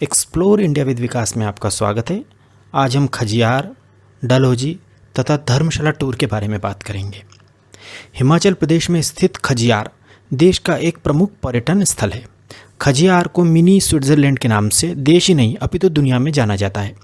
Explore India with विकास में आपका स्वागत है। आज हम खजियार, डलहौजी तथा धर्मशाला टूर के बारे में बात करेंगे। हिमाचल प्रदेश में स्थित खजियार देश का एक प्रमुख पर्यटन स्थल है। खजियार को मिनी स्विट्ज़रलैंड के नाम से देश ही नहीं अपितु दुनिया में जाना जाता है।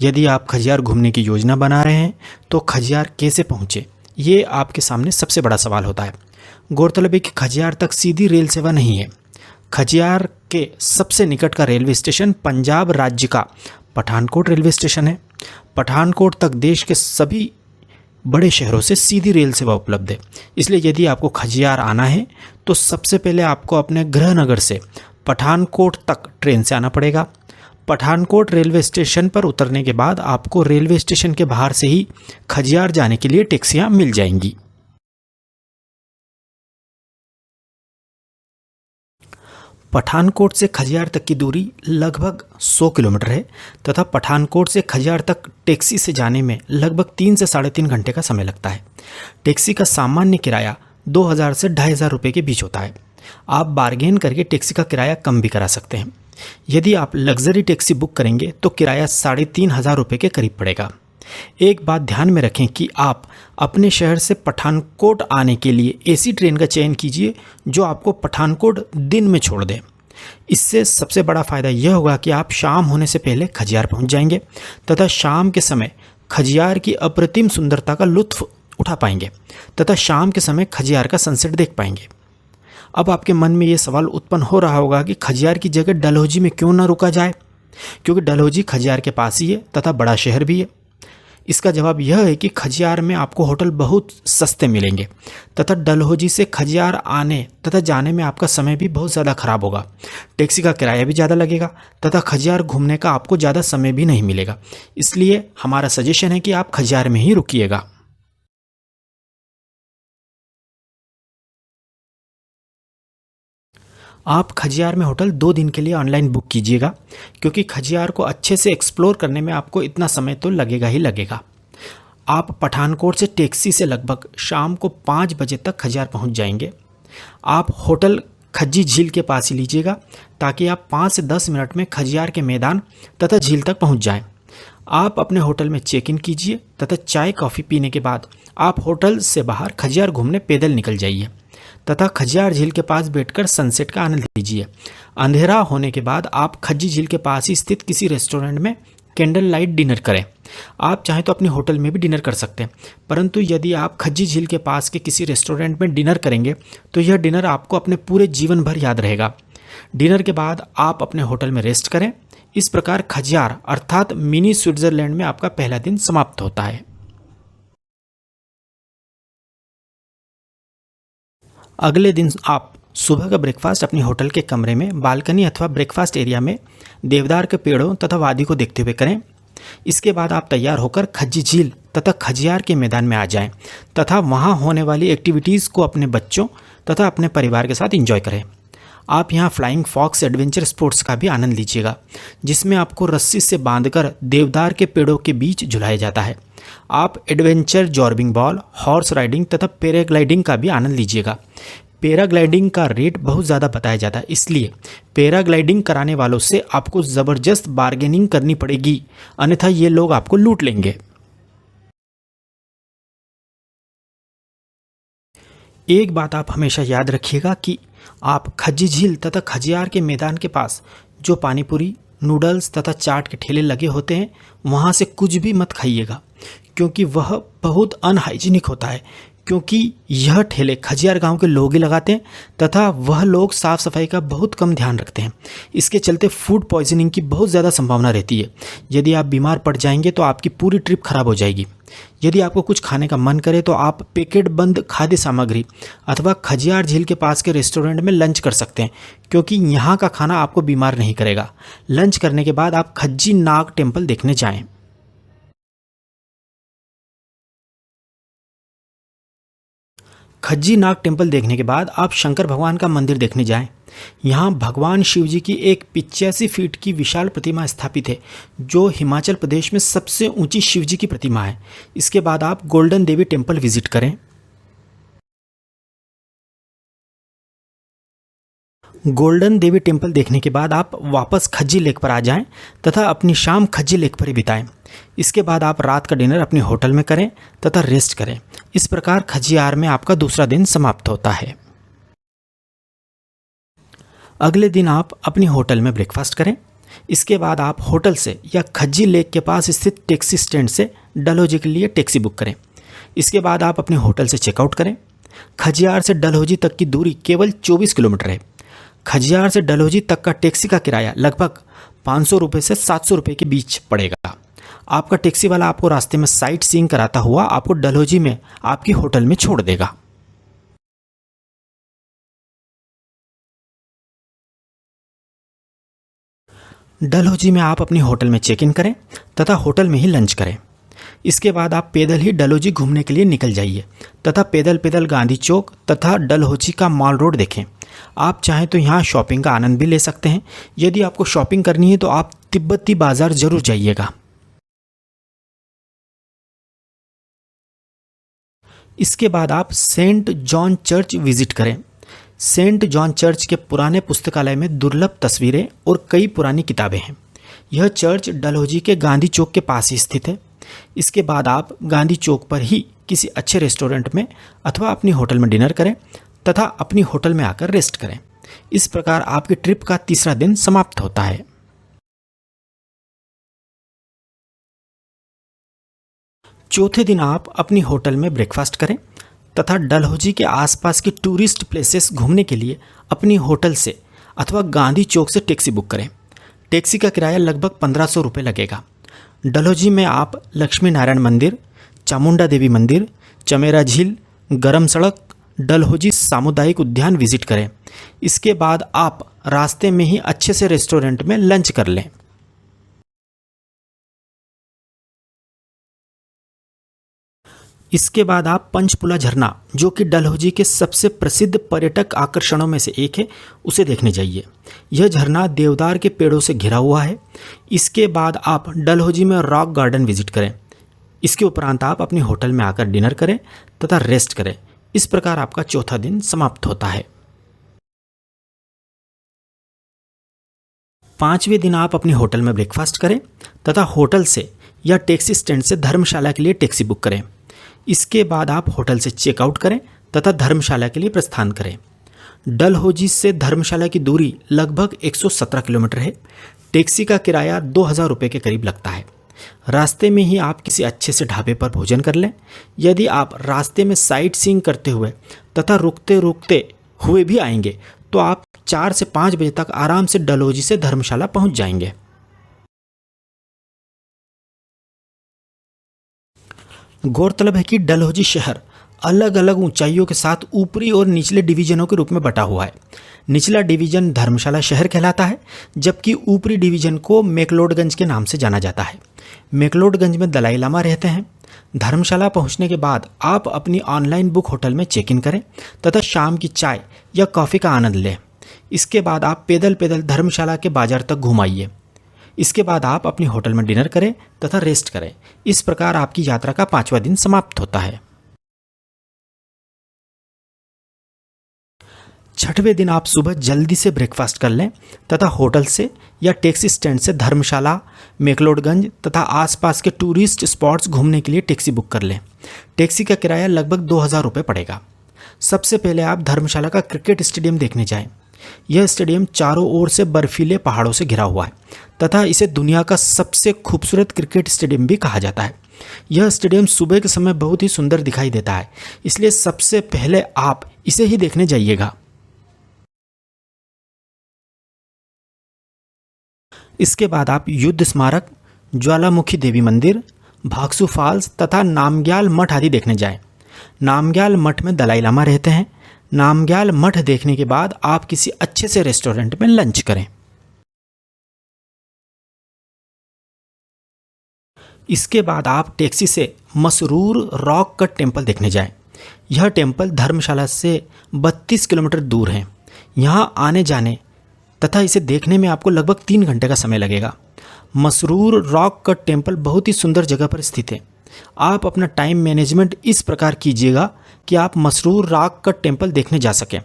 यदि आप खजियार घूमने की योजना बना रहे हैं तो खजियार कैसे पहुँचे, ये आपके सामने सबसे बड़ा सवाल होता है। गौरतलब है कि खजियार तक सीधी रेल सेवा नहीं है। खजियार के सबसे निकट का रेलवे स्टेशन पंजाब राज्य का पठानकोट रेलवे स्टेशन है। पठानकोट तक देश के सभी बड़े शहरों से सीधी रेल सेवा उपलब्ध है। इसलिए यदि आपको खजियार आना है तो सबसे पहले आपको अपने गृह नगर से पठानकोट तक ट्रेन से आना पड़ेगा। पठानकोट रेलवे स्टेशन पर उतरने के बाद आपको रेलवे स्टेशन के बाहर से ही खजियार जाने के लिए टैक्सियाँ मिल जाएंगी। पठानकोट से खजियार तक की दूरी लगभग 100 किलोमीटर है तथा पठानकोट से खजियार तक टैक्सी से जाने में लगभग 3 से 3.5 घंटे का समय लगता है। टैक्सी का सामान्य किराया 2000 से 2500 रुपये के बीच होता है। आप बार्गेन करके टैक्सी का किराया कम भी करा सकते हैं। यदि आप लग्जरी टैक्सी बुक करेंगे तो किराया 3500 रुपये के करीब पड़ेगा। एक बात ध्यान में रखें कि आप अपने शहर से पठानकोट आने के लिए एसी ट्रेन का चयन कीजिए जो आपको पठानकोट दिन में छोड़ दे। इससे सबसे बड़ा फ़ायदा यह होगा कि आप शाम होने से पहले खजियार पहुंच जाएंगे तथा शाम के समय खजियार की अप्रतिम सुंदरता का लुत्फ़ उठा पाएंगे तथा शाम के समय खजियार का सनसेट देख पाएंगे। अब आपके मन में ये सवाल उत्पन्न हो रहा होगा कि खजियार की जगह डलहौजी में क्यों ना रुका जाए, क्योंकि डलहौजी खजियार के पास ही है तथा बड़ा शहर भी है। इसका जवाब यह है कि खजियार में आपको होटल बहुत सस्ते मिलेंगे तथा डलहौजी से खजियार आने तथा जाने में आपका समय भी बहुत ज़्यादा खराब होगा। टैक्सी का किराया भी ज़्यादा लगेगा तथा खजियार घूमने का आपको ज़्यादा समय भी नहीं मिलेगा। इसलिए हमारा सजेशन है कि आप खजियार में ही रुकिएगा। आप खजियार में होटल 2 दिन के लिए ऑनलाइन बुक कीजिएगा, क्योंकि खजियार को अच्छे से एक्सप्लोर करने में आपको इतना समय तो लगेगा ही लगेगा। आप पठानकोट से टैक्सी से लगभग शाम को 5 बजे तक खजियार पहुंच जाएंगे। आप होटल खज्जी झील के पास ही लीजिएगा ताकि आप 5 से 10 मिनट में खजियार के मैदान तथा झील तक पहुंच जाएं। आप अपने होटल में चेक इन कीजिए तथा चाय कॉफ़ी पीने के बाद आप होटल से बाहर खजियार घूमने पैदल निकल जाइए तथा खजियार झील के पास बैठकर सनसेट का आनंद लीजिए। अंधेरा होने के बाद आप खज्जी झील के पास ही स्थित किसी रेस्टोरेंट में कैंडल लाइट डिनर करें। आप चाहें तो अपने होटल में भी डिनर कर सकते हैं, परंतु यदि आप खज्जी झील के पास के किसी रेस्टोरेंट में डिनर करेंगे तो यह डिनर आपको अपने पूरे जीवन भर याद रहेगा। डिनर के बाद आप अपने होटल में रेस्ट करें। इस प्रकार खजियार अर्थात मिनी स्विट्ज़रलैंड में आपका पहला दिन समाप्त होता है। अगले दिन आप सुबह का ब्रेकफास्ट अपनी होटल के कमरे में बालकनी अथवा ब्रेकफास्ट एरिया में देवदार के पेड़ों तथा वादी को देखते हुए करें। इसके बाद आप तैयार होकर खज्जी झील तथा खजियार के मैदान में आ जाएं तथा वहां होने वाली एक्टिविटीज़ को अपने बच्चों तथा अपने परिवार के साथ एंजॉय करें। आप यहां फ्लाइंग फॉक्स एडवेंचर स्पोर्ट्स का भी आनंद लीजिएगा, जिसमें आपको रस्सी से बांधकर देवदार के पेड़ों के बीच झुलाया जाता है। आप adventure zorbing ball, horse riding तथा पैराग्लाइडिंग का भी आनंद लीजिएगा। पैराग्लाइडिंग का रेट बहुत ज़्यादा बताया जाता है, इसलिए पैराग्लाइडिंग कराने वालों से आपको ज़बरदस्त बार्गेनिंग करनी पड़ेगी, अन्यथा ये लोग आपको लूट लेंगे। एक बात आप हमेशा याद रखिएगा कि आप खज्जी झील तथा खजियार के मैदान के पास जो पानीपुरी, नूडल्स तथा चाट के ठेले लगे होते हैं वहाँ से कुछ भी मत खाइएगा, क्योंकि वह बहुत अनहाइजीनिक होता है। क्योंकि यह ठेले खजियार गांव के लोग ही लगाते हैं तथा वह लोग साफ़ सफाई का बहुत कम ध्यान रखते हैं। इसके चलते फूड पॉइजनिंग की बहुत ज़्यादा संभावना रहती है। यदि आप बीमार पड़ जाएंगे तो आपकी पूरी ट्रिप खराब हो जाएगी। यदि आपको कुछ खाने का मन करे तो आप पैकेट बंद खाद्य सामग्री अथवा खजियार झील के पास के रेस्टोरेंट में लंच कर सकते हैं, क्योंकि यहाँ का खाना आपको बीमार नहीं करेगा। लंच करने के बाद आप खज्जी नाग टेम्पल देखने जाएँ। खज्जी नाग टेम्पल देखने के बाद आप शंकर भगवान का मंदिर देखने जाएं। यहाँ भगवान शिव जी की एक 85 फीट की विशाल प्रतिमा स्थापित है, जो हिमाचल प्रदेश में सबसे ऊंची शिव जी की प्रतिमा है। इसके बाद आप गोल्डन देवी टेम्पल विजिट करें। गोल्डन देवी टेम्पल देखने के बाद आप वापस खज्जी लेक पर आ जाएं तथा अपनी शाम खज्जी लेक पर ही बिताएं। इसके बाद आप रात का डिनर अपने होटल में करें तथा रेस्ट करें। इस प्रकार खज्जियार में आपका दूसरा दिन समाप्त होता है। अगले दिन आप अपने होटल में ब्रेकफास्ट करें। इसके बाद आप होटल से या खज्जी लेक के पास स्थित टैक्सी स्टैंड से डलहौजी के लिए टैक्सी बुक करें। इसके बाद आप अपने होटल से चेकआउट करें। खज्जियार से डलहौजी तक की दूरी केवल 24 किलोमीटर है। खज्जियार से डलहौजी तक का टैक्सी का किराया लगभग 500 रुपये से 700 रुपये के बीच पड़ेगा। आपका टैक्सी वाला आपको रास्ते में साइट सीइंग कराता हुआ आपको डलहौजी में आपकी होटल में छोड़ देगा। डलहौजी में आप अपने होटल में चेक इन करें तथा होटल में ही लंच करें। इसके बाद आप पैदल ही डलहौजी घूमने के लिए निकल जाइए तथा पैदल पैदल गांधी चौक तथा डलहौजी का मॉल रोड देखें। आप चाहें तो यहाँ शॉपिंग का आनंद भी ले सकते हैं। यदि आपको शॉपिंग करनी है तो आप तिब्बती बाजार जरूर जाइएगा। इसके बाद आप सेंट जॉन चर्च विजिट करें। सेंट जॉन चर्च के पुराने पुस्तकालय में दुर्लभ तस्वीरें और कई पुरानी किताबें हैं। यह चर्च डलहौजी के गांधी चौक के पास ही स्थित है। इसके बाद आप गांधी चौक पर ही किसी अच्छे रेस्टोरेंट में अथवा अपनी होटल में डिनर करें तथा अपनी होटल में आकर रेस्ट करें। इस प्रकार आपकी ट्रिप का तीसरा दिन समाप्त होता है। चौथे दिन आप अपनी होटल में ब्रेकफास्ट करें तथा डलहौजी के आसपास की टूरिस्ट प्लेसेस घूमने के लिए अपनी होटल से अथवा गांधी चौक से टैक्सी बुक करें। टैक्सी का किराया लगभग 1500 रुपये लगेगा। डलहौजी में आप लक्ष्मी नारायण मंदिर, चामुंडा देवी मंदिर, चमेरा झील, गरम सड़क, डलहौजी सामुदायिक उद्यान विजिट करें। इसके बाद आप रास्ते में ही अच्छे से रेस्टोरेंट में लंच कर लें। इसके बाद आप पंचपुला झरना, जो कि डलहौजी के सबसे प्रसिद्ध पर्यटक आकर्षणों में से एक है, उसे देखने जाइए। यह झरना देवदार के पेड़ों से घिरा हुआ है। इसके बाद आप डलहौजी में रॉक गार्डन विजिट करें। इसके उपरांत आप अपने होटल में आकर डिनर करें तथा रेस्ट करें। इस प्रकार आपका चौथा दिन समाप्त होता है। पांचवें दिन आप अपने होटल में ब्रेकफास्ट करें तथा होटल से या टैक्सी स्टैंड से धर्मशाला के लिए टैक्सी बुक करें। इसके बाद आप होटल से चेकआउट करें तथा धर्मशाला के लिए प्रस्थान करें। डलहौजी से धर्मशाला की दूरी लगभग 117 किलोमीटर है। टैक्सी का किराया 2000 रुपये के करीब लगता है। रास्ते में ही आप किसी अच्छे से ढाबे पर भोजन कर लें। यदि आप रास्ते में साइट सीइंग करते हुए तथा रुकते रुकते हुए भी आएंगे तो आप 4 से 5 बजे तक आराम से डलहौजी से धर्मशाला पहुंच जाएंगे। गौरतलब है कि डलहौजी शहर अलग अलग ऊंचाइयों के साथ ऊपरी और निचले डिवीजनों के रूप में बटा हुआ है। निचला डिवीजन धर्मशाला शहर कहलाता है, जबकि ऊपरी डिवीजन को मैक्लोडगंज के नाम से जाना जाता है। मैक्लोडगंज में दलाई लामा रहते हैं। धर्मशाला पहुंचने के बाद आप अपनी ऑनलाइन बुक होटल में चेक इन करें तथा शाम की चाय या कॉफ़ी का आनंद लें। इसके बाद आप पैदल पैदल धर्मशाला के बाजार तक घुमाइए। इसके बाद आप अपनी होटल में डिनर करें तथा रेस्ट करें। इस प्रकार आपकी यात्रा का 5वां दिन समाप्त होता है। 6वें दिन आप सुबह जल्दी से ब्रेकफास्ट कर लें तथा होटल से या टैक्सी स्टैंड से धर्मशाला, मैक्लोडगंज तथा आसपास के टूरिस्ट स्पॉट्स घूमने के लिए टैक्सी बुक कर लें। टैक्सी का किराया लगभग 2000 रुपये पड़ेगा। सबसे पहले आप धर्मशाला का क्रिकेट स्टेडियम देखने जाएं। यह स्टेडियम चारों ओर से बर्फीले पहाड़ों से घिरा हुआ है तथा इसे दुनिया का सबसे खूबसूरत क्रिकेट स्टेडियम भी कहा जाता है। यह स्टेडियम सुबह के समय बहुत ही सुंदर दिखाई देता है, इसलिए सबसे पहले आप इसे ही देखने जाइएगा। इसके बाद आप युद्ध स्मारक, ज्वालामुखी देवी मंदिर, भागसू फॉल्स तथा नामग्याल मठ आदि देखने जाएं। नामग्याल मठ में दलाई लामा रहते हैं। नामग्याल मठ देखने के बाद आप किसी अच्छे से रेस्टोरेंट में लंच करें। इसके बाद आप टैक्सी से मसरूर रॉक कट टेम्पल देखने जाएं। यह टेम्पल धर्मशाला से 32 किलोमीटर दूर है। यहाँ आने जाने तथा इसे देखने में आपको लगभग 3 घंटे का समय लगेगा। मसरूर रॉक कट टेम्पल बहुत ही सुंदर जगह पर स्थित है। आप अपना टाइम मैनेजमेंट इस प्रकार कीजिएगा कि आप मसरूर राग का टेम्पल देखने जा सकें।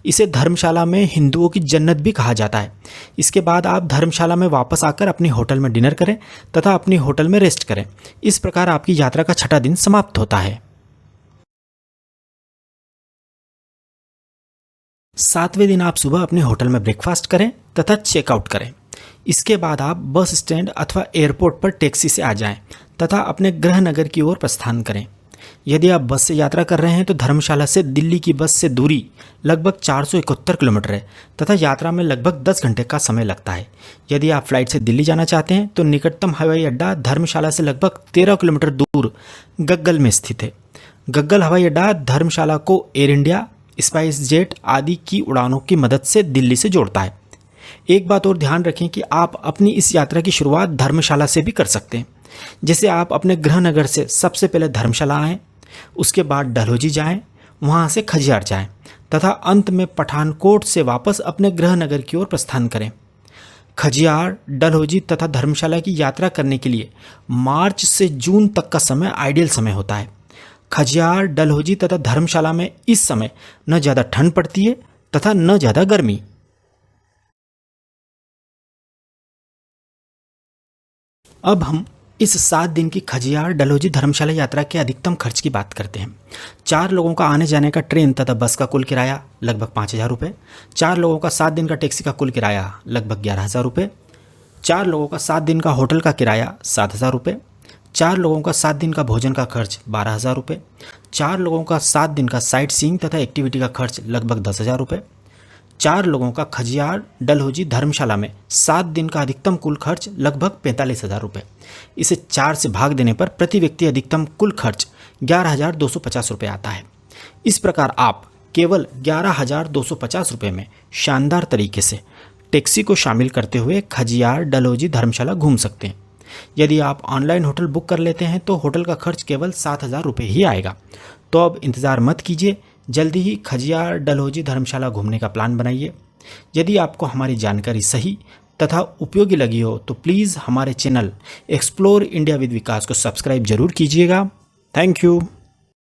इसे धर्मशाला में हिंदुओं की जन्नत भी कहा जाता है। इसके बाद आप धर्मशाला में वापस आकर अपनी होटल में डिनर करें तथा अपनी होटल में रेस्ट करें। इस प्रकार आपकी यात्रा का छठा दिन समाप्त होता है। 7वें दिन आप सुबह अपने होटल में ब्रेकफास्ट करें तथा चेकआउट करें। इसके बाद आप बस स्टैंड अथवा एयरपोर्ट पर टैक्सी से आ जाएं तथा अपने गृह नगर की ओर प्रस्थान करें। यदि आप बस से यात्रा कर रहे हैं तो धर्मशाला से दिल्ली की बस से दूरी लगभग 471 किलोमीटर है तथा यात्रा में लगभग 10 घंटे का समय लगता है। यदि आप फ्लाइट से दिल्ली जाना चाहते हैं तो निकटतम हवाई अड्डा धर्मशाला से लगभग 13 किलोमीटर दूर गग्गल में स्थित है। गग्गल हवाई अड्डा धर्मशाला को एयर इंडिया, स्पाइस जेट आदि की उड़ानों की मदद से दिल्ली से जोड़ता है। एक बात और ध्यान रखें कि आप अपनी इस यात्रा की शुरुआत धर्मशाला से भी कर सकते हैं। जैसे आप अपने गृह नगर से सबसे पहले धर्मशाला आएँ, उसके बाद डलहौजी जाएं, वहां से खजियार जाएं तथा अंत में पठानकोट से वापस अपने गृह नगर की ओर प्रस्थान करें। खजियार, डलहौजी तथा धर्मशाला की यात्रा करने के लिए मार्च से जून तक का समय आइडियल समय होता है। खजियार, डलहौजी तथा धर्मशाला में इस समय न ज़्यादा ठंड पड़ती है तथा न ज़्यादा गर्मी। अब हम इस 7 दिन की खजियार, डलहौजी, धर्मशाला यात्रा के अधिकतम खर्च की बात करते हैं। 4 लोगों का आने जाने का ट्रेन तथा बस का कुल किराया लगभग 5,000 रुपये। 4 लोगों का 7 दिन का टैक्सी का कुल किराया लगभग 11,000 रुपये। 4 लोगों का 7 दिन का होटल का किराया 7,000 रुपये। 4 लोगों का 7 दिन का भोजन का खर्च 12,000 रुपये। 4 लोगों का 7 दिन का साइट सीइंग तथा एक्टिविटी का खर्च लगभग 10,000 रुपये। 4 लोगों का खजियार, डलहौजी, धर्मशाला में 7 दिन का अधिकतम कुल खर्च लगभग 45,000 रुपये। इसे 4 से भाग देने पर प्रति व्यक्ति अधिकतम कुल खर्च 11,250 रुपये आता है। इस प्रकार आप केवल 11,250 रुपये में शानदार तरीके से टैक्सी को शामिल करते हुए खजियार, डलहौजी, धर्मशाला घूम सकते हैं। यदि आप ऑनलाइन होटल बुक कर लेते हैं तो होटल का खर्च केवल 7,000 रुपये ही आएगा। तो अब इंतज़ार मत कीजिए, जल्दी ही खजियार, डलहौजी, धर्मशाला घूमने का प्लान बनाइए। यदि आपको हमारी जानकारी सही तथा उपयोगी लगी हो तो प्लीज़ हमारे चैनल एक्सप्लोर इंडिया विद विकास को सब्सक्राइब जरूर कीजिएगा। Thank you.